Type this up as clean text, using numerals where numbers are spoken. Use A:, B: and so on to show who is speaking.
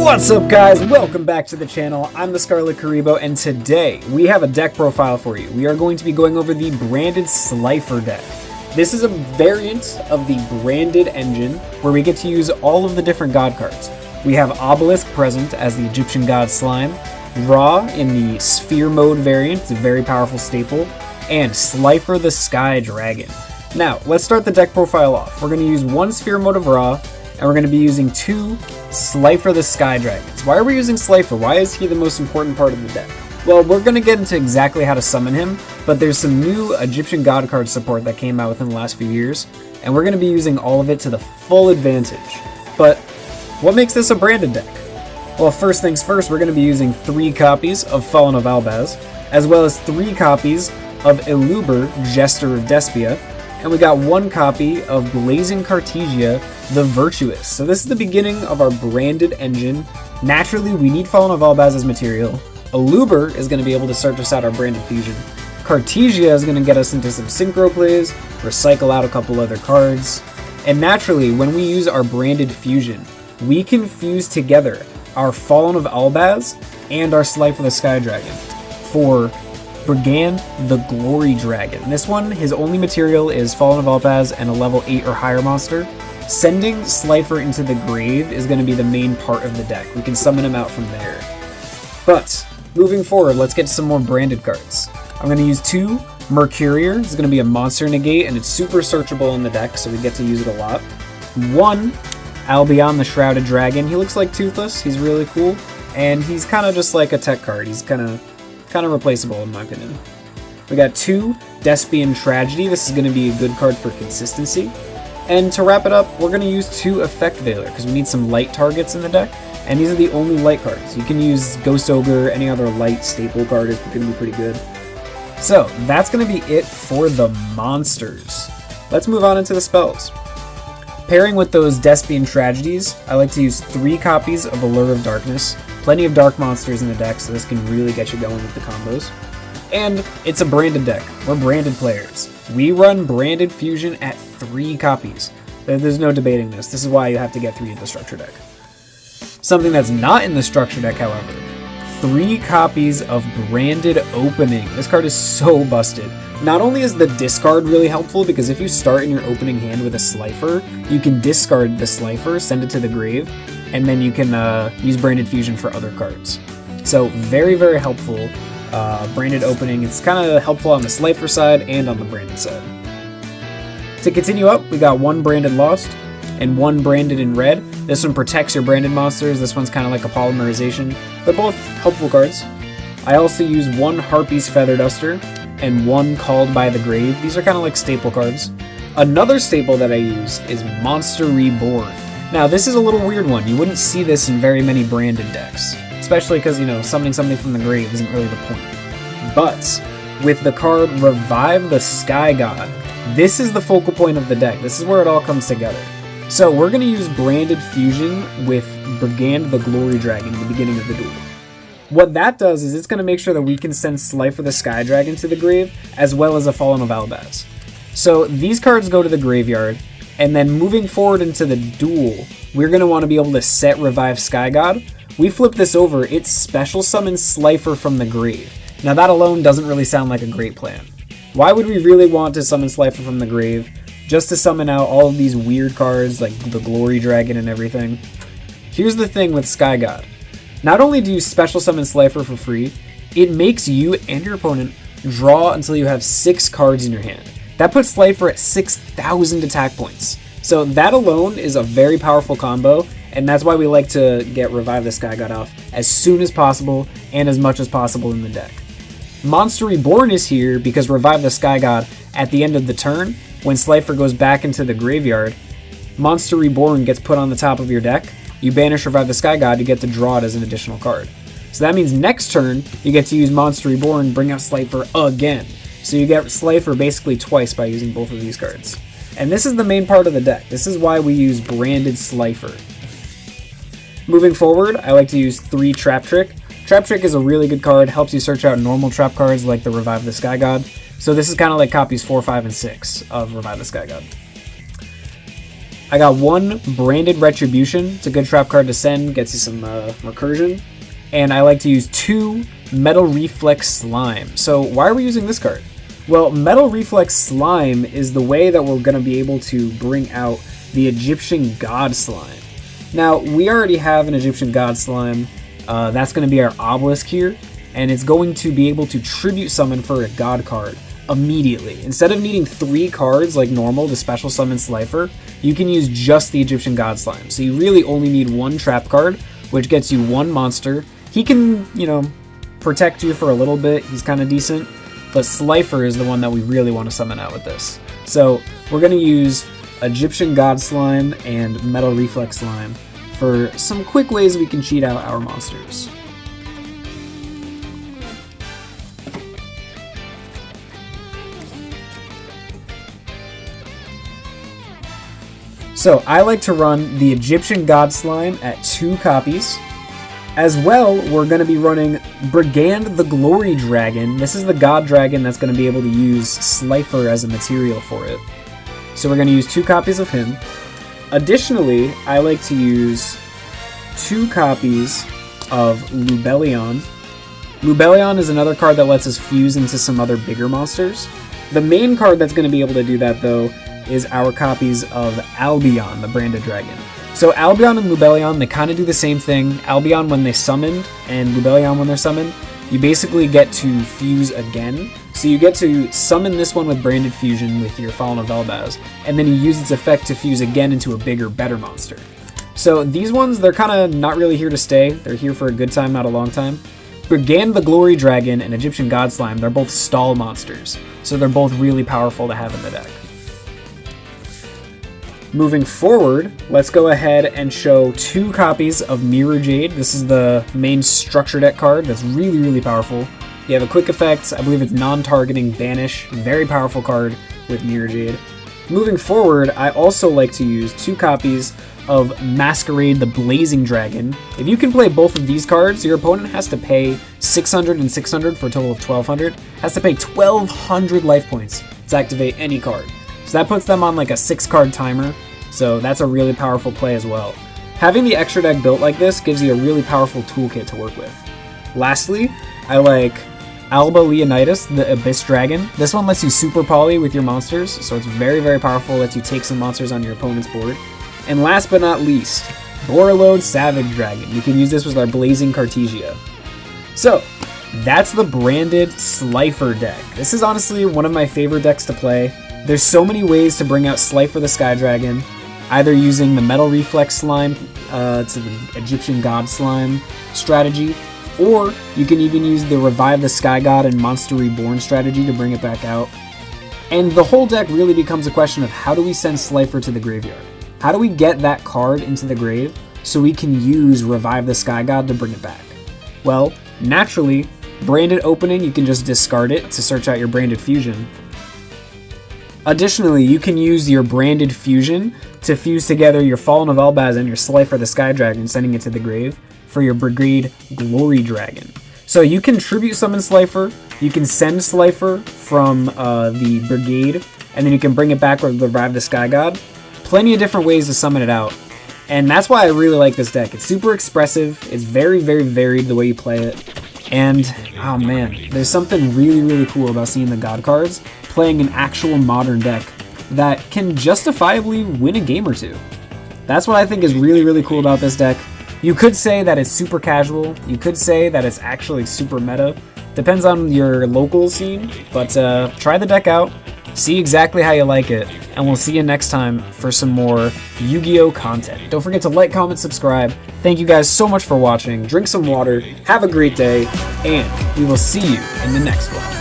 A: What's up, guys? Welcome back to the channel. I'm the Scarlet Karibo, and today we have a deck profile for you. We are going to be going over the Branded Slifer Deck. This is a variant of the Branded engine where we get to use all of the different god cards. We have Obelisk present as the Egyptian god Slime, Ra in the Sphere mode variant, it's a very powerful staple, and Slifer the Sky Dragon. Now, let's start the deck profile off. We're going to use one Sphere mode of Ra, and we're going to be using two Slifer the Sky Dragons. Why are we using Slifer? Why is he the most important part of the deck? Well, we're going to get into exactly how to summon him, but there's some new Egyptian god card support that came out within the last few years, and we're going to be using all of it to the full advantage. But what makes this a branded deck? Well, first things first, we're going to be using 3 copies of Fallen of Albaz, as well as 3 copies of Eluber, Jester of Despia, and we got 1 copy of Blazing Cartesia, the Virtuous. So this is the beginning of our branded engine. Naturally, we need Fallen of Albaz as material. Eluber is going to be able to start us out our Branded Fusion. Cartesia is going to get us into some synchro plays, recycle out a couple other cards. And naturally, when we use our Branded Fusion, we can fuse together our Fallen of Albaz and our Slifer the Sky Dragon for Brigand the Glory Dragon. This one, his only material is Fallen of Albaz and a level 8 or higher monster. Sending Slifer into the grave is going to be the main part of the deck. We can summon him out from there. But, moving forward, let's get some more branded cards. I'm going to use 2 Mercurier. It's going to be a monster negate, and it's super searchable in the deck, so we get to use it a lot. 1 Albion the Shrouded Dragon. He looks like Toothless. He's really cool, and he's kind of just like a tech card. He's kind of replaceable in my opinion. We got 2 Despian Tragedy. This is going to be a good card for consistency. And to wrap it up, we're going to use 2 Effect Veiler because we need some light targets in the deck, and these are the only light cards. You can use Ghost Ogre, any other light staple card is going to be pretty good. So that's going to be it for the monsters. Let's move on into the spells. Pairing with those Despian Tragedies, I like to use 3 copies of Allure of Darkness. Plenty of dark monsters in the deck, so this can really get you going with the combos. And it's a branded deck. We're branded players. We run Branded Fusion at 3 copies. There's no debating this. This is why you have to get 3 in the structure deck. Something that's not in the structure deck, however, 3 copies of Branded Opening. This card is so busted. Not only is the discard really helpful, because if you start in your opening hand with a Slifer, you can discard the Slifer, send it to the grave, and then you can use Branded Fusion for other cards. So very, very helpful. Branded Opening, it's kind of helpful on the Slifer side and on the Branded side. To continue up, we got 1 Branded Lost and 1 Branded in red. This one protects your branded monsters. This one's kind of like a polymerization. They're both helpful cards. I also use 1 Harpy's Feather Duster and 1 Called by the Grave. These are kind of like staple cards. Another staple that I use is Monster Reborn. Now, this is a little weird one. You wouldn't see this in very many branded decks, especially because, summoning something from the grave isn't really the point. But with the card Revive the Sky God, this is the focal point of the deck. This is where it all comes together. So we're going to use Branded Fusion with Brigand the Glory Dragon in the beginning of the duel. What that does is it's going to make sure that we can send Slifer the Sky Dragon to the grave, as well as a Fallen of Albaz. So these cards go to the graveyard, and then moving forward into the duel, we're going to want to be able to set Revive Sky God. We flip this over, it special summons Slifer from the grave. Now that alone doesn't really sound like a great plan. Why would we really want to summon Slifer from the grave? Just to summon out all of these weird cards like the Glory Dragon and everything? Here's the thing with Sky God. Not only do you special summon Slifer for free, it makes you and your opponent draw until you have 6 cards in your hand. That puts Slifer at 6,000 attack points. So that alone is a very powerful combo, and that's why we like to get Revive the Sky God off as soon as possible and as much as possible in the deck. Monster Reborn is here because Revive the Sky God at the end of the turn, when Slifer goes back into the graveyard, Monster Reborn gets put on the top of your deck. You banish Revive the Sky God, you get to draw it as an additional card. So that means next turn, you get to use Monster Reborn, bring out Slifer again. So you get Slifer basically twice by using both of these cards. And this is the main part of the deck. This is why we use Branded Slifer. Moving forward, I like to use 3 Trap Trick. Trap Trick is a really good card, helps you search out normal trap cards like the Revive the Sky God. So this is kind of like copies 4, 5, and 6 of Revive the Sky God. I got 1 Branded Retribution. It's a good trap card to send, gets you some recursion. And I like to use 2 Metal Reflex Slime. So why are we using this card? Well, Metal Reflex Slime is the way that we're going to be able to bring out the Egyptian God Slime. Now, we already have an Egyptian God Slime. That's going to be our Obelisk here. And it's going to be able to tribute summon for a God card immediately. Instead of needing 3 cards like normal to special summon Slifer, you can use just the Egyptian God Slime. So you really only need 1 trap card, which gets you 1 monster. He can, protect you for a little bit. He's kind of decent. But Slifer is the one that we really want to summon out with this. So we're going to use Egyptian God Slime and Metal Reflex Slime for some quick ways we can cheat out our monsters. So I like to run the Egyptian God Slime at 2 copies. As well, we're going to be running Brigand the Glory Dragon. This is the God Dragon that's going to be able to use Slifer as a material for it. So we're going to use 2 copies of him. Additionally, I like to use 2 copies of Lubellion. Lubellion is another card that lets us fuse into some other bigger monsters. The main card that's going to be able to do that, though, is our copies of Albion, the Branded Dragon. So Albion and Lubellion, they kind of do the same thing. Albion when they summoned, and Lubellion when they're summoned, you basically get to fuse again. So you get to summon this one with Branded Fusion with your Fallen of Elbaz, and then you use its effect to fuse again into a bigger, better monster. So these ones, they're kind of not really here to stay. They're here for a good time, not a long time. Brigand the Glory Dragon and Egyptian God Slime, they're both stall monsters. So they're both really powerful to have in the deck. Moving forward, let's go ahead and show 2 copies of Mirror Jade. This is the main structure deck card that's really, really powerful. You have a quick effect, I believe it's non-targeting Banish, very powerful card with Mirror Jade. Moving forward, I also like to use 2 copies of Masquerade the Blazing Dragon. If you can play both of these cards, your opponent has to pay 600 and 600 for a total of 1200, has to pay 1200 life points to activate any card. So that puts them on like a 6-card timer, so that's a really powerful play as well. Having the extra deck built like this gives you a really powerful toolkit to work with. Lastly, I like Alba Leonidas, the Abyss Dragon. This one lets you super poly with your monsters, so it's very, very powerful, lets you take some monsters on your opponent's board. And last but not least, Borreload Savage Dragon. You can use this with our Blazing Cartesia. So, that's the Branded Slifer deck. This is honestly one of my favorite decks to play. There's so many ways to bring out Slifer the Sky Dragon, either using the Metal Reflex Slime to the Egyptian God Slime strategy, or you can even use the Revive the Sky God and Monster Reborn strategy to bring it back out. And the whole deck really becomes a question of how do we send Slifer to the graveyard? How do we get that card into the grave so we can use Revive the Sky God to bring it back? Well, naturally, Branded Opening, you can just discard it to search out your Branded Fusion. Additionally, you can use your Branded Fusion to fuse together your Fallen of Elbaz and your Slifer the Sky Dragon, sending it to the grave for your Brigade Glory Dragon. So you can tribute summon Slifer, you can send Slifer from the Brigade, and then you can bring it back with Revive the Sky God. Plenty of different ways to summon it out. And that's why I really like this deck. It's super expressive, it's very, very varied the way you play it. And, oh man, there's something really, really cool about seeing the God cards playing an actual modern deck that can justifiably win a game or two. That's what I think is really, really cool about this deck. You could say that it's super casual, you could say that it's actually super meta. Depends on your local scene, but try the deck out, see exactly how you like it, and we'll see you next time for some more Yu-Gi-Oh content. Don't forget to like, comment, subscribe. Thank you guys so much for watching. Drink some water, have a great day, and we will see you in the next one.